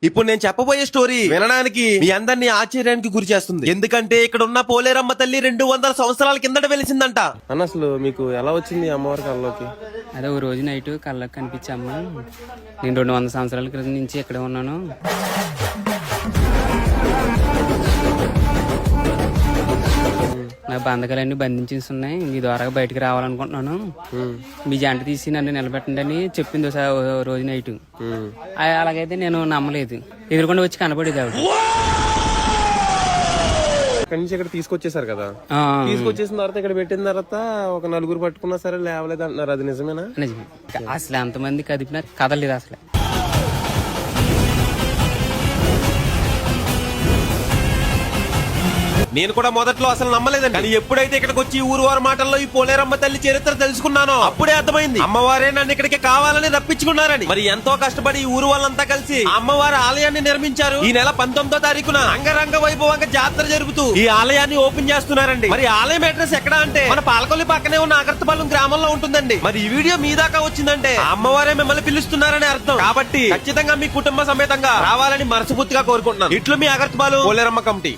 ఇప్పుడు నేను చెప్పబోయే స్టోరీ వినడానికి మీ అందరినీ ఆశ్చర్యానికి గురి చేస్తుంది. ఎందుకంటే ఇక్కడ ఉన్న పోలేరమ్మ తల్లి 200 సంవత్సరాల కిందట వెలిసిందంట. అన్న అసలు మీకు ఎలా వచ్చింది అమ్మవారి కళ్ళలోకి? అదే ఓ రోజు నైట్ కళ్ళకి కనిపించమ్మా, నేను 200 సంవత్సరాల క్రితం నుంచి ఇక్కడే ఉన్నాను. నా బంధకాలన్నీ బంధించేస్తున్నాయి, మీ ద్వారా బయటకు రావాలనుకుంటున్నాను, మీ జంట తీసి నన్ను నిలబెట్టండి అని చెప్పింది ఓ రోజు నైట్. అలాగైతే నేను నమ్మలేదు, ఎదురుకుండా వచ్చి కనపడేది ఆవిడ. అక్కడి నుంచి ఇక్కడ తీసుకొచ్చేసారు కదా, తీసుకొచ్చేసిన తర్వాత ఇక్కడ పెట్టిన తర్వాత ఒక నలుగురు పట్టుకున్నా సరే లేవలేదు అంటున్నారు, అది నిజమేనా? నిజమే. అసలు ఎంతమంది కదిపినా కదలేదు అసలు. నేను కూడా మొదట్లో అసలు నమ్మలేదండి. కానీ ఎప్పుడైతే ఇక్కడికి వచ్చి ఊరు వారి మాటల్లో ఈ పోలేరమ్మ తల్లి చరిత్ర తెలుసుకున్నానో అప్పుడే అర్థమైంది అమ్మవారే నన్ను ఇక్కడికి కావాలని రప్పించుకున్నారని. మరి ఎంతో కష్టపడి ఈ ఊరు వాళ్ళంతా కలిసి అమ్మవారి ఆలయాన్ని నిర్మించారు. ఈ నెల 19వ తారీఖున అంగరంగ వైభవంగా జాతర జరుపుతూ ఈ ఆలయాన్ని ఓపెన్ చేస్తున్నారండి. మరి ఆలయం అడ్రస్ ఎక్కడ అంటే మన పాలకొల్లి పక్కనే ఉన్న అగర్తపాలెం గ్రామంలో ఉంటుందండి. మరి ఈ వీడియో మీ దాకా వచ్చిందంటే అమ్మవారే మిమ్మల్ని పిలుస్తున్నారని అర్థం. కాబట్టి ఖచ్చితంగా మీ కుటుంబ సమేతంగా రావాలని మనస్ఫూర్తిగా కోరుకుంటున్నాను. ఇట్లు మీ అగర్తపాలెం పోలేరమ్మ కమిటీ.